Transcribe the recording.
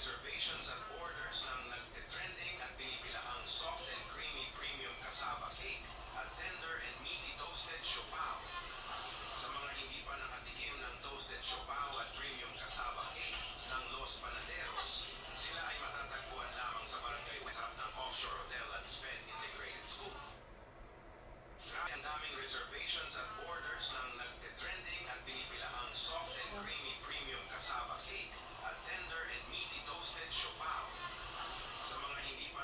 reservations at orders ng nagtitrending at binibilahang soft and creamy premium cassava cake at tender and meaty toasted siopao. Sa mga hindi pa nakatikim ng toasted siopao at premium cassava cake ng Los Panaderos, sila ay matatagpuan lamang sa Barangay West ng Offshore Hotel and Sped Integrated School. Grabe ang daming reservations at orders ng nagtitrending at binibilahang soft and creamy premium cassava cake at tender and meaty toasted siopao. Sa mga hindi pa